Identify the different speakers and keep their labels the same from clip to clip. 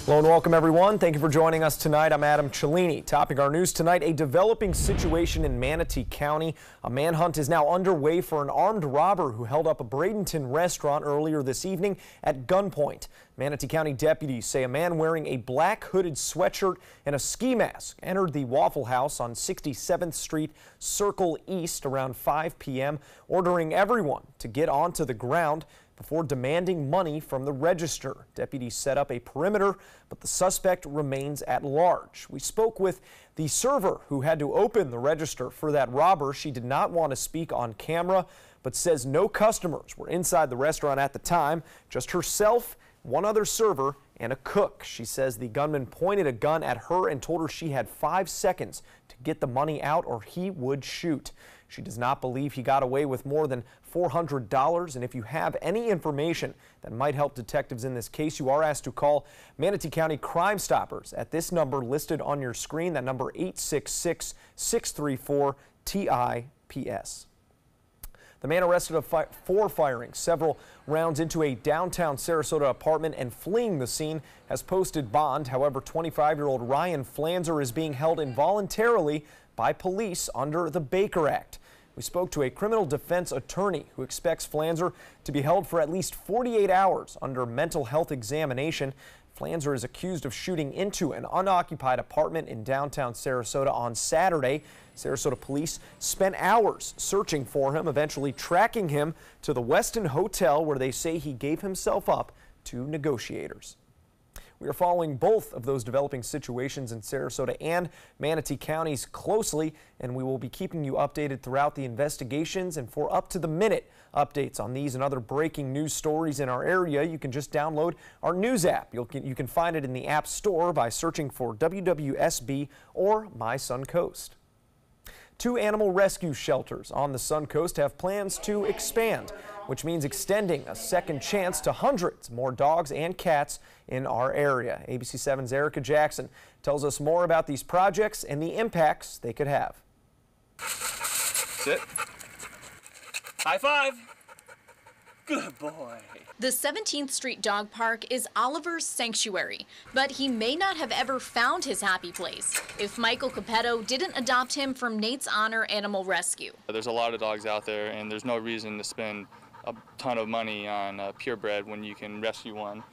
Speaker 1: Hello and welcome everyone. Thank you for joining us tonight. I'm Adam Cellini. Topping our news tonight, a developing situation in Manatee County. A manhunt is now underway for an armed robber who held up a Bradenton restaurant earlier this evening at gunpoint. Manatee County deputies say a man wearing a black hooded sweatshirt and a ski mask entered the Waffle House on 67th Street Circle East around 5 p.m., ordering everyone to get onto the ground before demanding money from the register. Deputies set up a perimeter, but the suspect remains at large. We spoke with the server who had to open the register for that robber. She did not want to speak on camera, but says no customers were inside the restaurant at the time, just herself, one other server, and a cook. She says the gunman pointed a gun at her and told her she had 5 seconds to get the money out or he would shoot. She does not believe he got away with more than $400, and if you have any information that might help detectives in this case, you are asked to call Manatee County Crime Stoppers at this number listed on your screen, that number 866-634-TIPS. The man arrested for firing several rounds into a downtown Sarasota apartment and fleeing the scene has posted bond. However, 25-year-old Ryan Flanzer is being held involuntarily by police under the Baker Act. We spoke to a criminal defense attorney who expects Flanzer to be held for at least 48 hours under mental health examination. Flanzer is accused of shooting into an unoccupied apartment in downtown Sarasota on Saturday. Sarasota police spent hours searching for him, eventually tracking him to the Westin Hotel, where they say he gave himself up to negotiators. We are following both of those developing situations in Sarasota and Manatee counties closely, and we will be keeping you updated throughout the investigations. And for up-to-the-minute updates on these and other breaking news stories in our area, you can just download our news app. You can find it in the App Store by searching for WWSB or My Suncoast. 2 animal rescue shelters on the Suncoast have plans to expand, which means extending a second chance to hundreds more dogs and cats in our area. ABC 7's Erica Jackson tells us more about these projects and the impacts they could have.
Speaker 2: Sit. High five. Good boy.
Speaker 3: The 17th Street Dog Park is Oliver's sanctuary, but he may not have ever found his happy place if Michael Capetto didn't adopt him from Nate's Honor Animal Rescue.
Speaker 4: There's a lot of dogs out there, and there's no reason to spend a ton of money on purebred when you can rescue one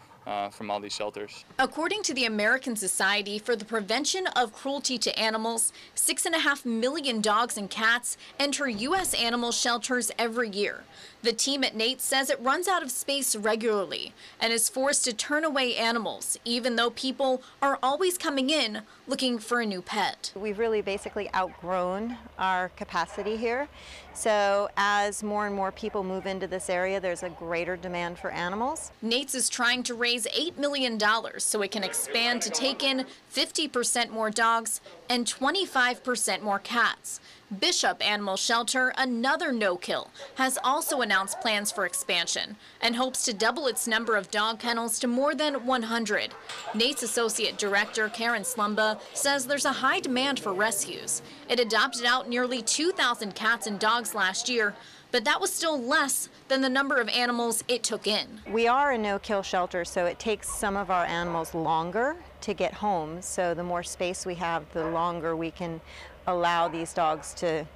Speaker 4: from all these shelters.
Speaker 3: According to the American Society for the Prevention of Cruelty to Animals, 6.5 million dogs and cats enter U.S. animal shelters every year. The team at Nate says it runs out of space regularly and is forced to turn away animals, even though people are always coming in looking for a new pet.
Speaker 5: We've really basically outgrown our capacity here. So as more and more people move into this area, there's a greater demand for animals.
Speaker 3: Nate's is trying to raise $8 million so it can expand to take in 50% more dogs and 25% more cats. Bishop Animal Shelter, another no-kill, has also announced plans for expansion and hopes to double its number of dog kennels to more than 100. Nate's Associate Director, Karen Slumba, says there's a high demand for rescues. It adopted out nearly 2,000 cats and dogs last year, but that was still less than the number of animals it took in.
Speaker 5: We are a no-kill shelter, so it takes some of our animals longer to get home. So the more space we have, the longer we can allow these dogs to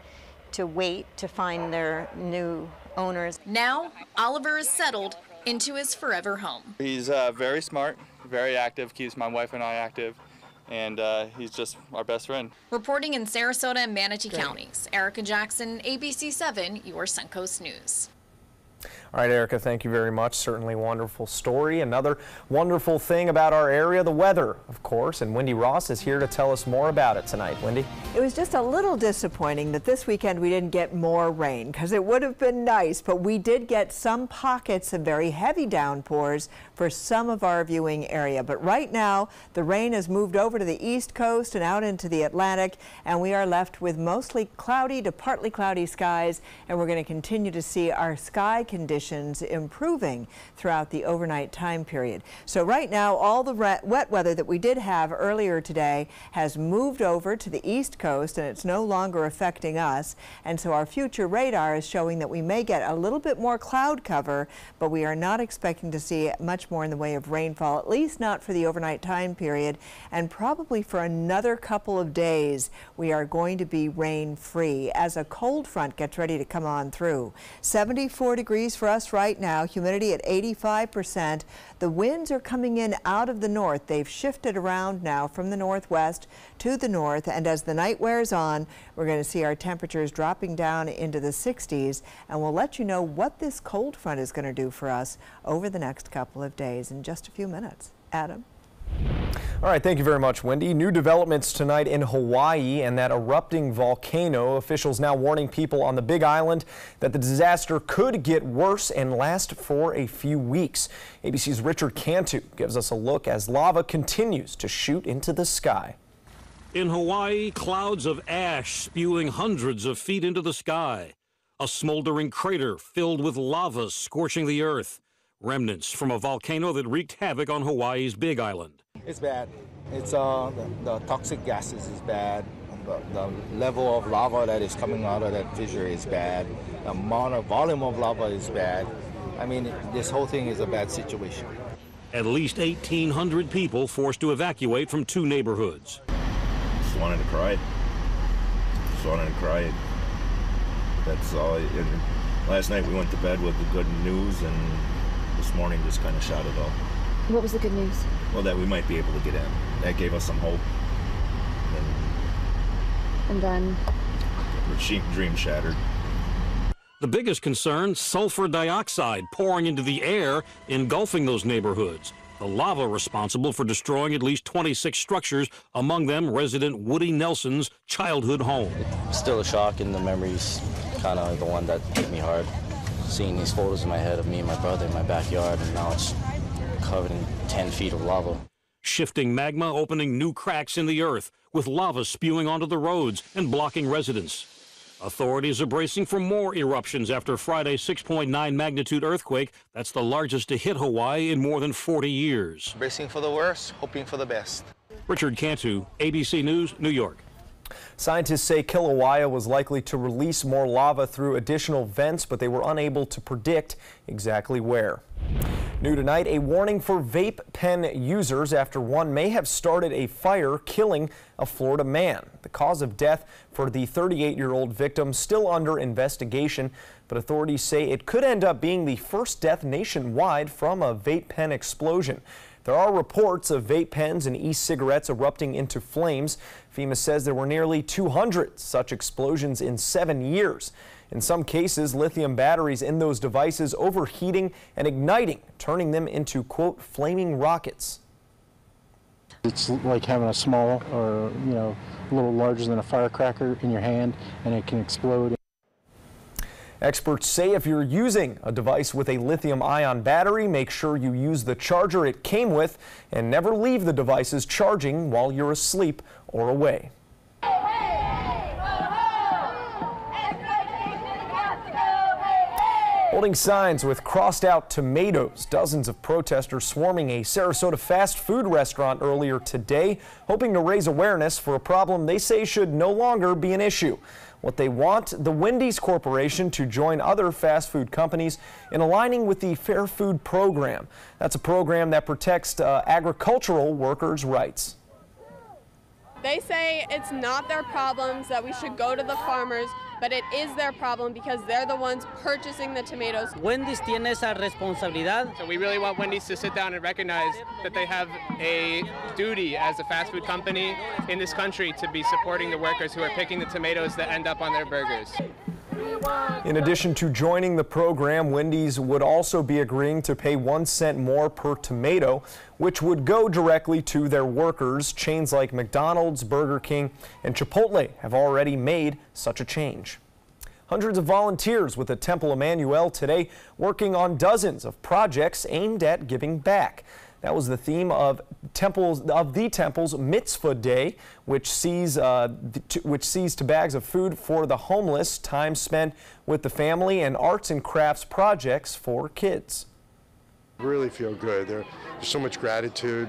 Speaker 5: wait to find their new owners.
Speaker 3: Now, Oliver is settled into his forever home.
Speaker 4: He's very smart, very active, keeps my wife and I active, and he's just our best friend.
Speaker 3: Reporting in Sarasota and Manatee counties, Erica Jackson, ABC 7, your Suncoast News.
Speaker 1: All right, Erica, thank you very much. Certainly a wonderful story. Another wonderful thing about our area, the weather, of course, and Wendy Ross is here to tell us more about it tonight. Wendy?
Speaker 6: It was just a little disappointing that this weekend we didn't get more rain, because it would have been nice, but we did get some pockets of very heavy downpours for some of our viewing area. But right now, the rain has moved over to the east coast and out into the Atlantic, and we are left with mostly cloudy to partly cloudy skies, and we're going to continue to see our sky conditions conditions improving throughout the overnight time period. So right now, all the wet weather that we did have earlier today has moved over to the east coast, and it's no longer affecting us. And so our future radar is showing that we may get a little bit more cloud cover, but we are not expecting to see much more in the way of rainfall, at least not for the overnight time period, and probably for another couple of days we are going to be rain free as a cold front gets ready to come on through. 74 degrees for us right now, humidity at 85%. The winds are coming in out of the north. They've shifted around now from the northwest to the north, and as the night wears on, we're going to see our temperatures dropping down into the 60s, and we'll let you know what this cold front is going to do for us over the next couple of days in just a few minutes. Adam?
Speaker 1: All right, thank you very much, Wendy. New developments tonight in Hawaii and that erupting volcano. Officials now warning people on the Big Island that the disaster could get worse and last for a few weeks. ABC's Richard Cantu gives us a look as lava continues to shoot into the sky.
Speaker 7: In Hawaii, clouds of ash spewing hundreds of feet into the sky. A smoldering crater filled with lava scorching the earth. Remnants from a volcano that wreaked havoc on Hawaii's Big Island.
Speaker 8: It's bad. It's the toxic gases is bad. The level of lava that is coming out of that fissure is bad. The amount of volume of lava is bad. I mean, this whole thing is a bad situation.
Speaker 7: At least 1,800 people forced to evacuate from 2 neighborhoods.
Speaker 9: Just wanted to cry. Just wanted to cry. That's all. And last night we went to bed with the good news, and this morning just kind of shot it all.
Speaker 10: What was the good news?
Speaker 9: Well, that we might be able to get in. That gave us some hope.
Speaker 10: And then?
Speaker 9: The dream shattered.
Speaker 7: The biggest concern, sulfur dioxide pouring into the air, engulfing those neighborhoods. The lava responsible for destroying at least 26 structures, among them resident Woody Nelson's childhood home.
Speaker 11: Still a shock, and the memories kind of the one that hit me hard. Seeing these photos in my head of me and my brother in my backyard, and now it's covered in 10 feet of lava.
Speaker 7: Shifting magma opening new cracks in the earth, with lava spewing onto the roads and blocking residents. Authorities are bracing for more eruptions after Friday's 6.9 magnitude earthquake. That's the largest to hit Hawaii in more than 40 years.
Speaker 8: Bracing for the worst, hoping for the best.
Speaker 7: Richard Cantu, ABC News, New York.
Speaker 1: Scientists say Kilauea was likely to release more lava through additional vents, but they were unable to predict exactly where. New tonight, a warning for vape pen users after one may have started a fire, killing a Florida man. The cause of death for the 38-year-old victim still under investigation, but authorities say it could end up being the first death nationwide from a vape pen explosion. There are reports of vape pens and e-cigarettes erupting into flames. FEMA says there were nearly 200 such explosions in 7 years. In some cases, lithium batteries in those devices overheating and igniting, turning them into, quote, flaming rockets.
Speaker 12: It's like having a small or, a little larger than a firecracker in your hand, and it can explode.
Speaker 1: Experts say if you're using a device with a lithium-ion battery, make sure you use the charger it came with and never leave the devices charging while you're asleep or away. Holding signs with crossed-out tomatoes, dozens of protesters swarming a Sarasota fast food restaurant earlier today, hoping to raise awareness for a problem they say should no longer be an issue. What they want, the Wendy's Corporation to join other fast food companies in aligning with the Fair Food Program. That's a program that protects agricultural workers' rights.
Speaker 13: They say it's not their problems, that we should go to the farmers, but it is their problem because they're the ones purchasing the tomatoes.
Speaker 14: Wendy's tiene esa responsabilidad.
Speaker 2: So we really want Wendy's to sit down and recognize that they have a duty as a fast food company in this country to be supporting the workers who are picking the tomatoes that end up on their burgers.
Speaker 1: In addition to joining the program, Wendy's would also be agreeing to pay 1 cent more per tomato, which would go directly to their workers. Chains like McDonald's, Burger King, and Chipotle have already made such a change. Hundreds of volunteers with the Temple Emmanuel today working on dozens of projects aimed at giving back. That was the theme of the temple's Mitzvah Day, which sees to bags of food for the homeless, time spent with the family, and arts and crafts projects for kids.
Speaker 15: Really feel good. There's so much gratitude,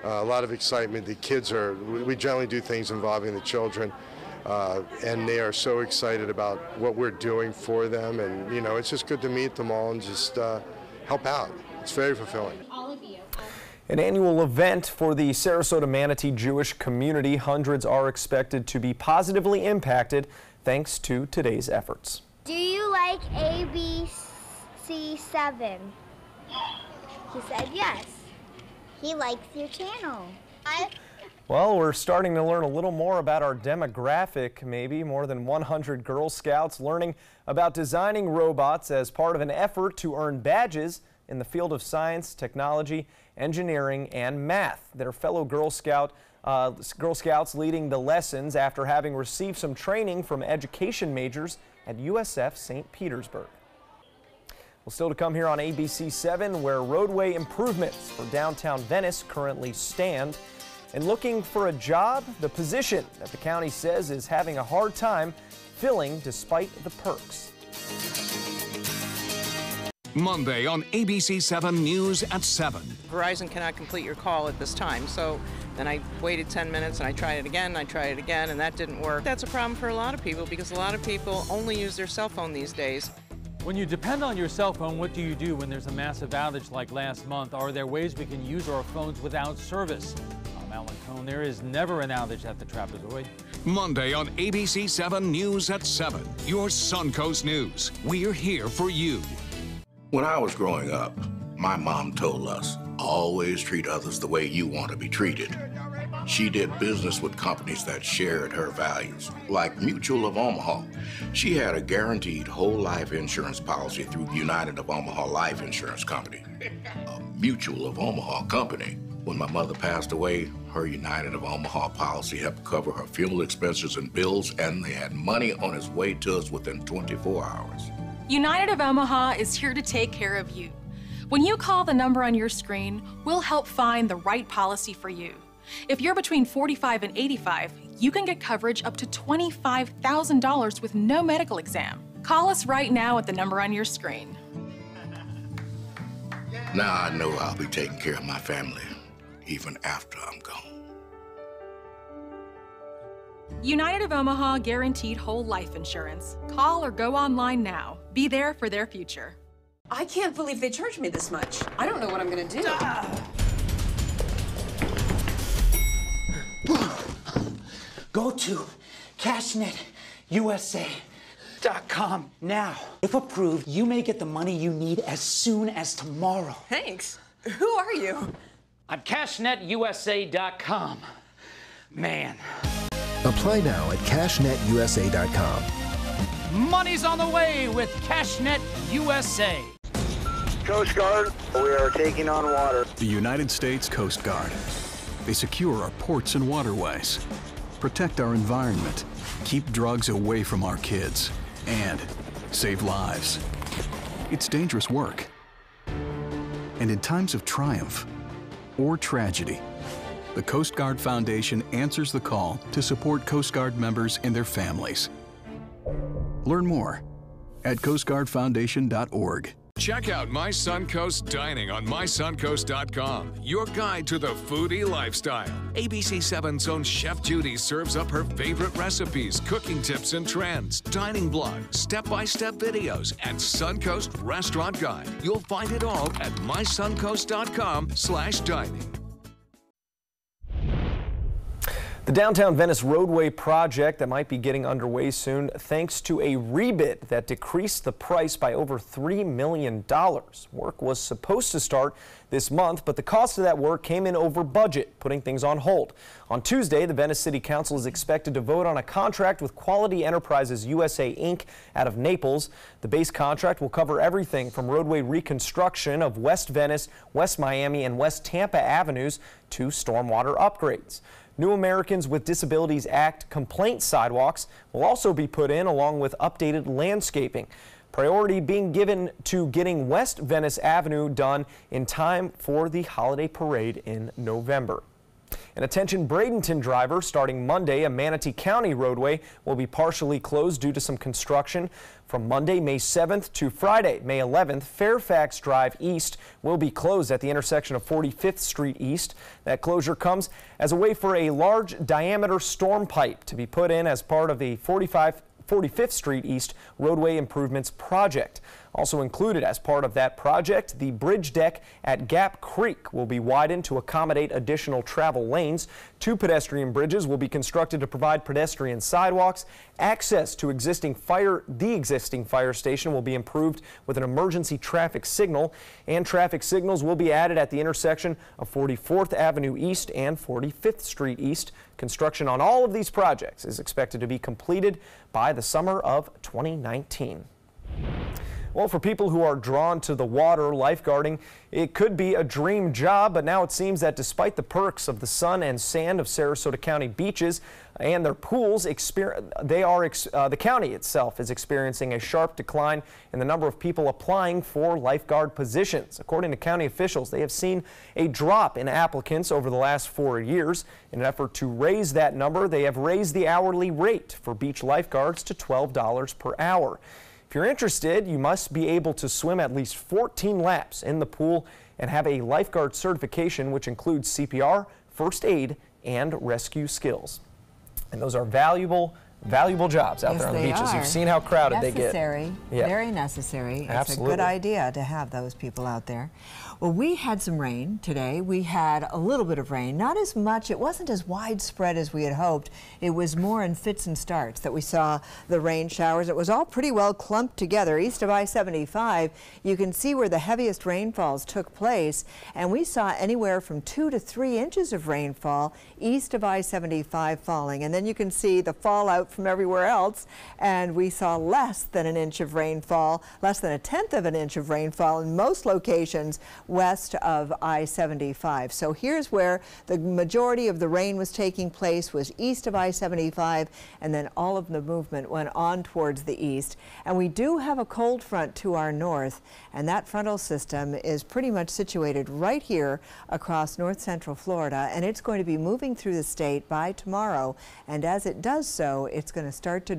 Speaker 15: a lot of excitement. The kids we generally do things involving the children, and they are so excited about what we're doing for them. And, you know, it's just good to meet them all and just help out. It's very fulfilling.
Speaker 1: An annual event for the Sarasota Manatee Jewish community. Hundreds are expected to be positively impacted thanks to today's efforts.
Speaker 16: Do you like ABC7? He said yes. He likes your channel.
Speaker 1: Well, we're starting to learn a little more about our demographic, maybe. More than 100 Girl Scouts learning about designing robots as part of an effort to earn badges in the field of science, technology, engineering, and math. Their fellow Girl Scouts leading the lessons after having received some training from education majors at USF St. Petersburg. Well, still to come here on ABC7, where roadway improvements for downtown Venice currently stand. And looking for a job, the position that the county says is having a hard time filling despite the perks.
Speaker 17: Monday on ABC7 News at 7.
Speaker 18: Verizon cannot complete your call at this time, so then I waited 10 minutes and I tried it again, and that didn't work. That's a problem for a lot of people because a lot of people only use their cell phone these days.
Speaker 19: When you depend on your cell phone, what do you do when there's a massive outage like last month? Are there ways we can use our phones without service? I'm Alan Cohn. There is never an outage at the Trapezoid.
Speaker 17: Monday on ABC7 News at 7. Your Suncoast News. We're here for you.
Speaker 20: When I was growing up, my mom told us, always treat others the way you want to be treated. She did business with companies that shared her values, like Mutual of Omaha. She had a guaranteed whole life insurance policy through United of Omaha Life Insurance Company, a Mutual of Omaha company. When my mother passed away, her United of Omaha policy helped cover her funeral expenses and bills, and they had money on its way to us within 24 hours.
Speaker 21: United of Omaha is here to take care of you. When you call the number on your screen, we'll help find the right policy for you. If you're between 45 and 85, you can get coverage up to $25,000 with no medical exam. Call us right now at the number on your screen.
Speaker 20: Now I know I'll be taking care of my family, even after I'm gone.
Speaker 21: United of Omaha guaranteed whole life insurance. Call or go online now. Be there for their future.
Speaker 22: I can't believe they charged me this much. I don't know what I'm gonna do.
Speaker 23: Go to CashNetUSA.com now. If approved, you may get the money you need as soon as tomorrow.
Speaker 22: Thanks. Who are you?
Speaker 23: I'm CashNetUSA.com. Man.
Speaker 24: Apply now at CashNetUSA.com.
Speaker 23: Money's on the way with CashNet USA.
Speaker 25: Coast Guard, we are taking on water.
Speaker 26: The United States Coast Guard. They secure our ports and waterways, protect our environment, keep drugs away from our kids, and save lives. It's dangerous work. And in times of triumph or tragedy, the Coast Guard Foundation answers the call to support Coast Guard members and their families. Learn more at coastguardfoundation.org.
Speaker 17: Check out My Suncoast Dining on mysuncoast.com, your guide to the foodie lifestyle. ABC7's own Chef Judy serves up her favorite recipes, cooking tips and trends, dining blogs, step-by-step videos, and Suncoast Restaurant Guide. You'll find it all at mysuncoast.com/dining.
Speaker 1: The downtown Venice roadway project that might be getting underway soon thanks to a rebid that decreased the price by over $3 million. Work was supposed to start this month, but the cost of that work came in over budget, putting things on hold. On Tuesday, the Venice City Council is expected to vote on a contract with Quality Enterprises USA, Inc. out of Naples. The base contract will cover everything from roadway reconstruction of West Venice, West Miami, and West Tampa Avenues to stormwater upgrades. New Americans with Disabilities Act complaint sidewalks will also be put in, along with updated landscaping. Priority being given to getting West Venice Avenue done in time for the holiday parade in November. And attention Bradenton drivers, starting Monday, a Manatee County roadway will be partially closed due to some construction. From Monday, May 7th to Friday, May 11th, Fairfax Drive East will be closed at the intersection of 45th Street East. That closure comes as a way for a large diameter storm pipe to be put in as part of the 45th Street East roadway improvements project. Also included as part of that project, the bridge deck at Gap Creek will be widened to accommodate additional travel lanes. 2 pedestrian bridges will be constructed to provide pedestrian sidewalks. Access to the existing fire station will be improved with an emergency traffic signal, and traffic signals will be added at the intersection of 44th Avenue East and 45th Street East. Construction on all of these projects is expected to be completed by the summer of 2019. Well, for people who are drawn to the water, lifeguarding, it could be a dream job, but now it seems that despite the perks of the sun and sand of Sarasota County beaches and their pools, the county itself is experiencing a sharp decline in the number of people applying for lifeguard positions. According to county officials, they have seen a drop in applicants over the last 4 years. In an effort to raise that number, they have raised the hourly rate for beach lifeguards to $12 per hour. If you're interested, you must be able to swim at least 14 laps in the pool and have a lifeguard certification, which includes CPR, first aid, and rescue skills. And those are valuable jobs out there on the beaches. You've seen how crowded they get.
Speaker 3: Necessary, very necessary.
Speaker 1: Absolutely.
Speaker 3: It's a good idea to have those people out there. Well, we had some rain today. We had a little bit of rain, not as much. It wasn't as widespread as we had hoped. It was more in fits and starts that we saw the rain showers. It was all pretty well clumped together. East of I-75, you can see where the heaviest rainfalls took place, and we saw anywhere from 2 to 3 inches of rainfall east of I-75 falling. And then you can see the fallout from everywhere else, and we saw less than an inch of rainfall, less than 1/10 of an inch of rainfall in most locations west of I-75. So here's where the majority of the rain was taking place, was east of I-75, and then all of the movement went on towards the east. And we do have a cold front to our north, and that frontal system is pretty much situated right here across north central Florida, and it's going to be moving through the state by tomorrow. And as it does so, it's going to start to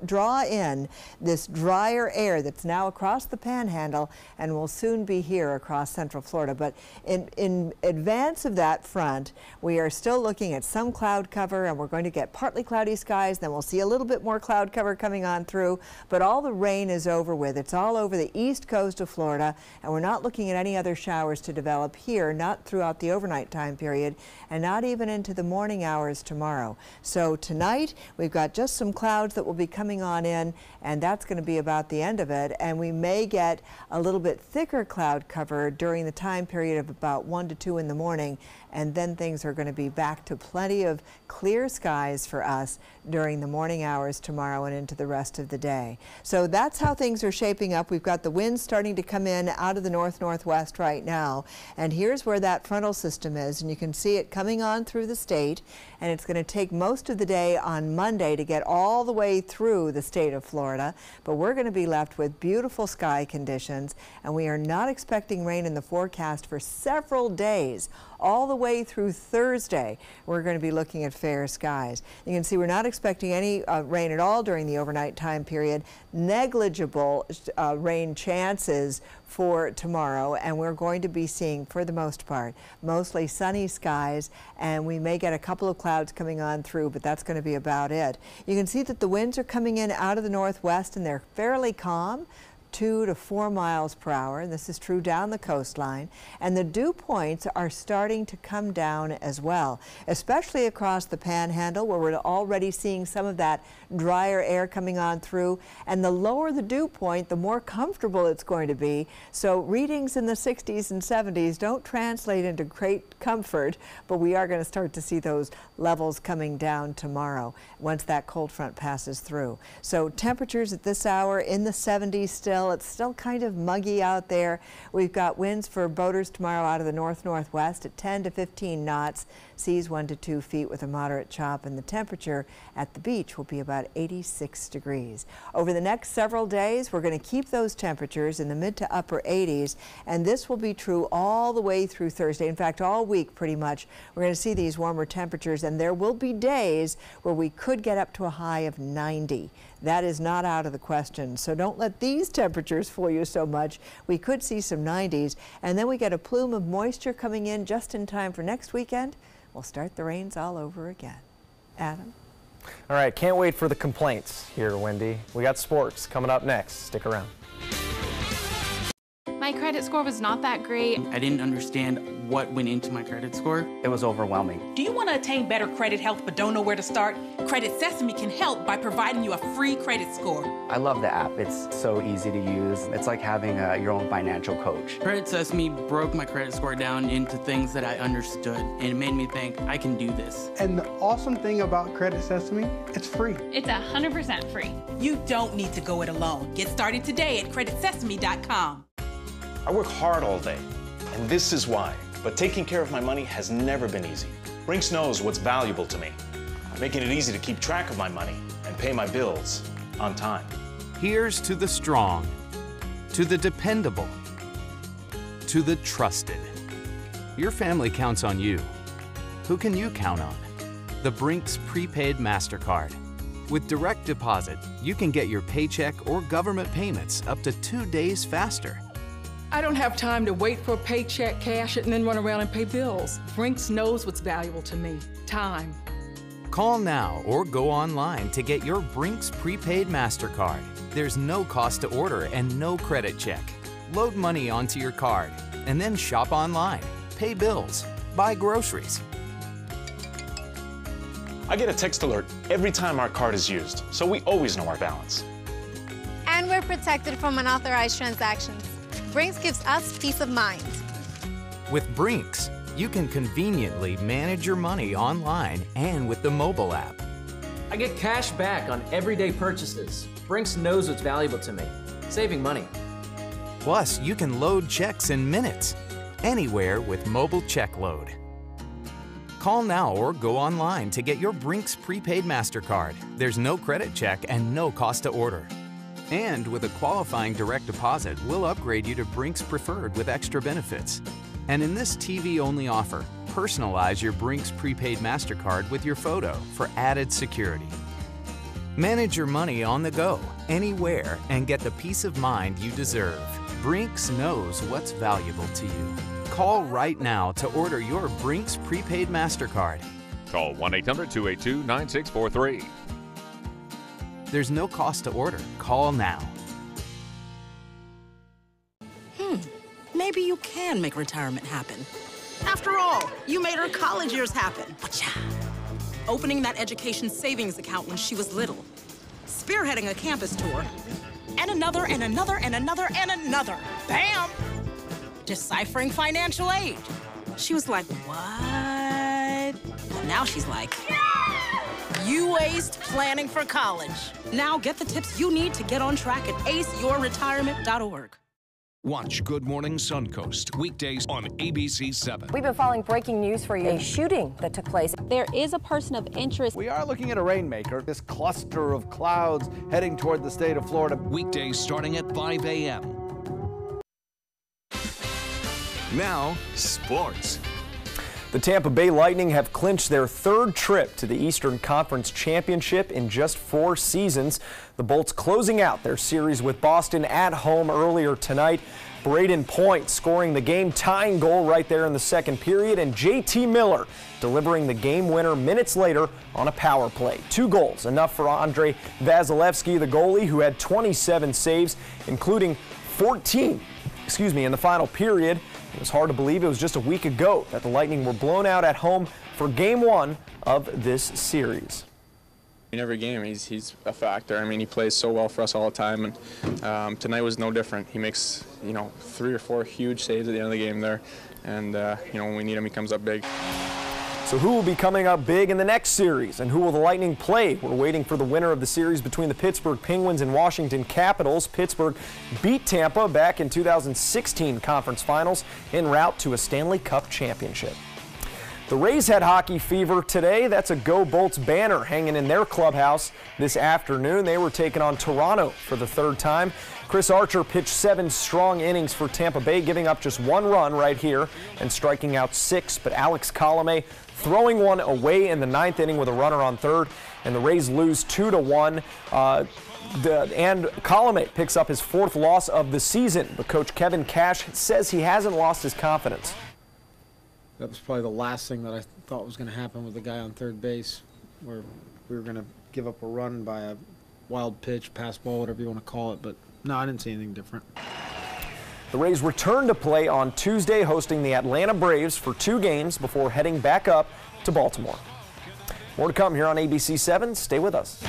Speaker 3: draw in this drier air that's now across the panhandle and will soon be here across central Florida. But in advance of that front, we are still looking at some cloud cover, and we're going to get partly cloudy skies. Then we'll see a little bit more cloud cover coming on through, but all the rain is over with. It's all over the east coast of Florida, and we're not looking at any other showers to develop here, not throughout the overnight time period, and not even into the morning hours tomorrow. So tonight, we've got just some clouds that will be coming on in, and that's going to be about the end of it. And we may get a little bit thicker cloud cover during the time period of about 1 to 2 in the morning, and then things are going to be back to plenty of clear skies for us during the morning hours tomorrow and into the rest of the day. So that's how things are shaping up. We've got the winds starting to come in out of the north-northwest right now, and here's where that frontal system is, and you can see it coming on through the state, and it's going to take most of the day on Monday to get all the way through the state of Florida, but we're going to be left with beautiful sky conditions, and we are not expecting rain in the forecast for several days. All the way through Thursday, we're going to be looking at fair skies. You can see we're not expecting any rain at all during the overnight time period. Negligible rain chances for tomorrow, and we're going to be seeing, for the most part, mostly sunny skies, and we may get a couple of clouds coming on through, but that's going to be about it. You can see that the winds are coming in out of the northwest, and they're fairly calm. 2 to 4 miles per hour, and this is true down the coastline, and the dew points are starting to come down as well, especially across the panhandle where we're already seeing some of that drier air coming on through, and the lower the dew point, the more comfortable it's going to be. So readings in the 60s and 70s don't translate into great comfort, but we are going to start to see those levels coming down tomorrow once that cold front passes through. So temperatures at this hour in the 70s still. still. It's still kind of muggy out there. We've got winds for boaters tomorrow out of the north-northwest at 10 to 15 knots, seas 1 to 2 feet with a moderate chop, and the temperature at the beach will be about 86 degrees. Over the next several days, we're going to keep those temperatures in the mid to upper 80s, and this will be true all the way through Thursday. In fact, all week pretty much, we're going to see these warmer temperatures, and there will be days where we could get up to a high of 90. That is not out of the question, so don't let these temperatures fool you so much. We could see some 90s, and then we get a plume of moisture coming in just in time for next weekend. We'll start the rains all over again. Adam?
Speaker 1: All right, can't wait for the complaints here, Wendy. We got sports coming up next. Stick around.
Speaker 4: My credit score was not that great.
Speaker 5: I didn't understand what went into my credit score. It was overwhelming.
Speaker 6: Do you want to attain better credit health but don't know where to start? Credit Sesame can help by providing you a free credit score.
Speaker 5: I love the app. It's so easy to use. It's like having your own financial coach. Credit Sesame broke my credit score down into things that I understood, and it made me think I can do this.
Speaker 9: And the awesome thing about Credit Sesame, it's free.
Speaker 6: It's 100% free. You don't need to go it alone. Get started today at creditsesame.com.
Speaker 10: I work hard all day, and this is why. But taking care of my money has never been easy. Brinks knows what's valuable to me, making it easy to keep track of my money and pay my bills on time.
Speaker 11: Here's to the strong, to the dependable, to the trusted. Your family counts on you. Who can you count on? The Brinks Prepaid MasterCard. With direct deposit, you can get your paycheck or government payments up to 2 days faster.
Speaker 27: I don't have time to wait for a paycheck, cash it, and then run around and pay bills. Brinks knows what's valuable to me, time.
Speaker 11: Call now or go online to get your Brinks Prepaid MasterCard. There's no cost to order and no credit check. Load money onto your card and then shop online, pay bills, buy groceries.
Speaker 10: I get a text alert every time our card is used, so we always know our balance.
Speaker 28: And we're protected from unauthorized transactions. Brinks gives us peace of mind.
Speaker 11: With Brinks, you can conveniently manage your money online and with the mobile app.
Speaker 29: I get cash back on everyday purchases. Brinks knows what's valuable to me, saving money.
Speaker 11: Plus, you can load checks in minutes, anywhere with mobile check load. Call now or go online to get your Brinks Prepaid MasterCard. There's no credit check and no cost to order. And with a qualifying direct deposit, we'll upgrade you to Brinks Preferred with extra benefits. And in this TV-only offer, personalize your Brinks Prepaid MasterCard with your photo for added security. Manage your money on the go, anywhere, and get the peace of mind you deserve. Brinks knows what's valuable to you. Call right now to order your Brinks Prepaid MasterCard.
Speaker 30: Call 1-800-282-9643.
Speaker 11: There's no cost to order. Call now.
Speaker 6: Maybe you can make retirement happen. After all, you made her college years happen. Opening that education savings account when she was little. Spearheading a campus tour. And another, and another, and another, and another. Bam! Deciphering financial aid. She was like, what? Well, now she's like, you aced planning for college. Now get the tips you need to get on track at aceyourretirement.org.
Speaker 17: Watch Good Morning Suncoast weekdays on ABC7.
Speaker 31: We've been following breaking news for you. A shooting that took place. There is a person of interest.
Speaker 32: We are looking at a rainmaker, this cluster of clouds heading toward the state of Florida.
Speaker 17: Weekdays starting at 5 a.m. Now, sports.
Speaker 1: The Tampa Bay Lightning have clinched their third trip to the Eastern Conference Championship in just 4 seasons. The Bolts closing out their series with Boston at home earlier tonight. Braden Point scoring the game-tying goal right there in the second period, and JT Miller delivering the game winner minutes later on a power play. 2 goals, enough for Andrei Vasilevsky, the goalie, who had 27 saves, including 14 in the final period. It was hard to believe it was just a week ago that the Lightning were blown out at home for Game 1 of this series.
Speaker 33: In every game, he's a factor. I mean, he plays so well for us all the time, and tonight was no different. He makes 3 or 4 huge saves at the end of the game there, and when we need him, he comes up big.
Speaker 1: So who will be coming up big in the next series, and who will the Lightning play? We're waiting for the winner of the series between the Pittsburgh Penguins and Washington Capitals. Pittsburgh beat Tampa back in 2016 conference finals en route to a Stanley Cup championship. The Rays had hockey fever today. That's a Go Bolts banner hanging in their clubhouse this afternoon. They were taking on Toronto for the third time. Chris Archer pitched 7 strong innings for Tampa Bay, giving up just 1 run right here and striking out 6. But Alex Colomé throwing one away in the 9th inning with a runner on third, and the Rays lose 2-1. And Colomé picks up his 4th loss of the season. But Coach Kevin Cash says he hasn't lost his confidence.
Speaker 2: That was probably the last thing that I thought was going to happen with the guy on third base, where we were going to give up a run by a wild pitch, pass ball, whatever you want to call it. But no, I didn't see anything different.
Speaker 1: The Rays return to play on Tuesday, hosting the Atlanta Braves for 2 games before heading back up to Baltimore. More to come here on ABC 7. Stay with us.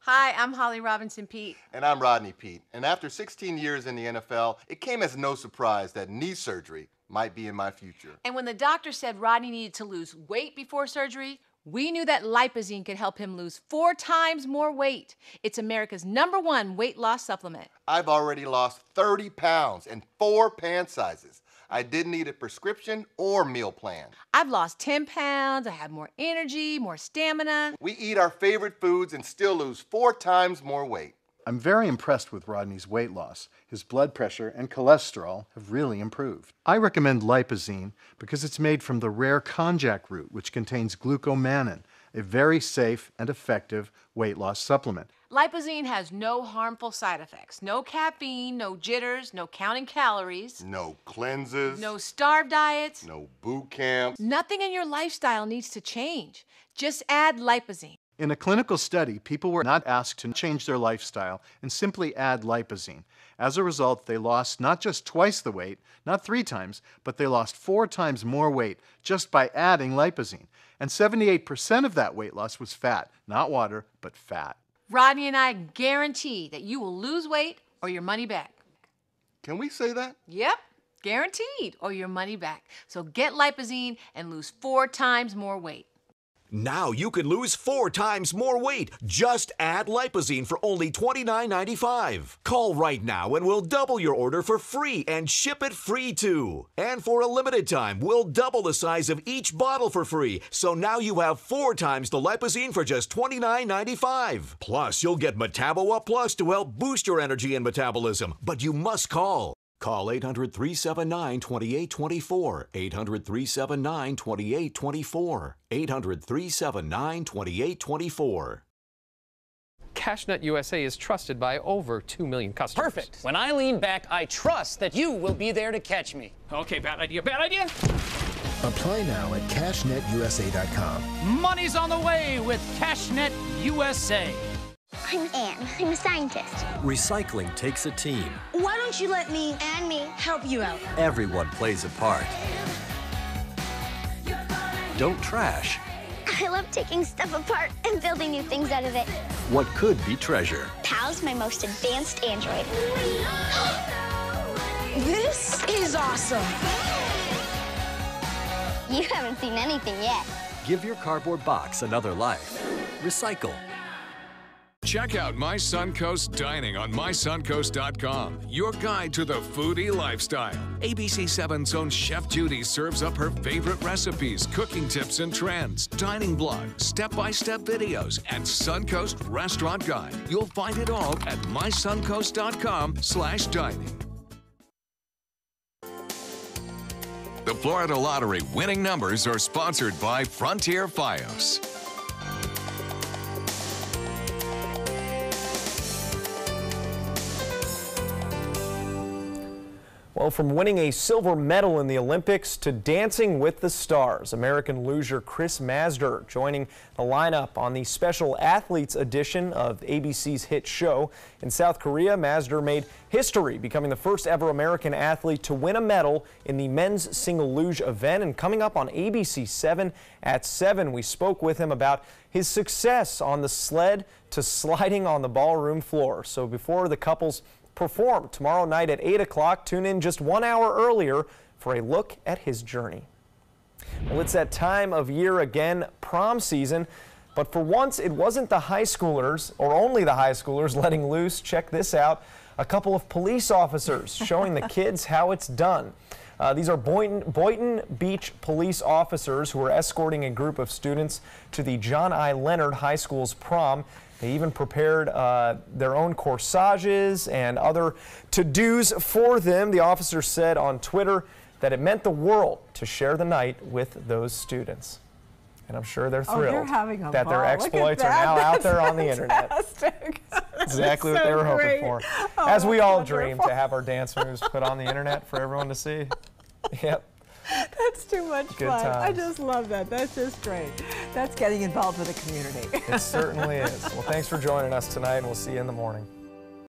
Speaker 7: Hi, I'm Holly Robinson Pete.
Speaker 8: And I'm Rodney Pete. And after 16 years in the NFL, it came as no surprise that knee surgery might be in my future.
Speaker 7: And when the doctor said Rodney needed to lose weight before surgery, we knew that Lipozene could help him lose 4 times more weight. It's America's #1 weight loss supplement.
Speaker 8: I've already lost 30 pounds in 4 pant sizes. I didn't need a prescription or meal plan.
Speaker 7: I've lost 10 pounds, I have more energy, more stamina.
Speaker 8: We eat our favorite foods and still lose 4 times more weight.
Speaker 12: I'm very impressed with Rodney's weight loss. His blood pressure and cholesterol have really improved. I recommend Lipozene because it's made from the rare konjac root, which contains glucomannan, a very safe and effective weight loss supplement.
Speaker 7: Lipozene has no harmful side effects. No caffeine, no jitters, no counting calories.
Speaker 8: No cleanses.
Speaker 7: No starved diets.
Speaker 8: No boot camps.
Speaker 7: Nothing in your lifestyle needs to change. Just add Lipozene.
Speaker 12: In a clinical study, people were not asked to change their lifestyle and simply add Lipozene. As a result, they lost not just twice the weight, not 3 times, but they lost 4 times more weight just by adding Lipozene. And 78% of that weight loss was fat, not water, but fat.
Speaker 7: Rodney and I guarantee that you will lose weight or your money back.
Speaker 8: Can we say that?
Speaker 7: Yep, guaranteed, or your money back. So get Lipozene and lose 4 times more weight.
Speaker 13: Now you can lose 4 times more weight. Just add Lipozene for only $29.95. Call right now and we'll double your order for free and ship it free too. And for a limited time, we'll double the size of each bottle for free. So now you have 4 times the Lipozene for just $29.95. Plus, you'll get Metabo Plus to help boost your energy and metabolism. But you must call. Call 800-379-2824, 800-379-2824, 800-379-2824.
Speaker 14: CashNet USA is trusted by over 2 million customers.
Speaker 15: Perfect. When I lean back, I trust that you will be there to catch me.
Speaker 14: Okay, bad idea, bad idea.
Speaker 24: Apply now at CashNetUSA.com.
Speaker 15: Money's on the way with CashNet USA.
Speaker 16: I'm Anne. I'm a scientist.
Speaker 18: Recycling takes a team.
Speaker 16: Why don't you let me and me help you out?
Speaker 18: Everyone plays a part. Don't trash
Speaker 16: I love taking stuff apart and building new things out of it.
Speaker 18: what could be treasure.
Speaker 16: Pal's my most advanced android. This is awesome. You haven't seen anything yet.
Speaker 18: Give your cardboard box another life. Recycle.
Speaker 17: Check out My Suncoast Dining on mysuncoast.com, your guide to the foodie lifestyle. ABC 7's own Chef Judy serves up her favorite recipes, cooking tips and trends, dining blogs, step-by-step videos, and Suncoast Restaurant Guide. You'll find it all at mysuncoast.com/dining. The Florida Lottery winning numbers are sponsored by Frontier Fios.
Speaker 1: Well, from winning a silver medal in the Olympics to dancing with the stars, American luger Chris Masder joining the lineup on the special athletes edition of ABC's hit show. In South Korea, Masder made history, becoming the first ever American athlete to win a medal in the men's single luge event. And coming up on ABC 7 at 7, we spoke with him about his success on the sled to sliding on the ballroom floor. So before the couples perform tomorrow night at 8 o'clock. Tune in just 1 hour earlier for a look at his journey. Well, it's that time of year again, prom season. But for once, it wasn't the high schoolers, or only the high schoolers, letting loose. Check this out. A couple of police officers showing the kids how it's done. These are Boynton Beach police officers who were escorting a group of students to the John I. Leonard High School's prom. They even prepared their own corsages and other to-dos for them. The officers said on Twitter that it meant the world to share the night with those students. And I'm sure they're thrilled that their exploits are now out there on the internet. Exactly what they were hoping for. As we all dream to have our dance moves put on the internet for everyone to see. Yep.
Speaker 3: That's too much fun. I just love that. That's just great. That's getting involved with the community.
Speaker 1: It certainly is. Well, thanks for joining us tonight, and we'll see you in the morning.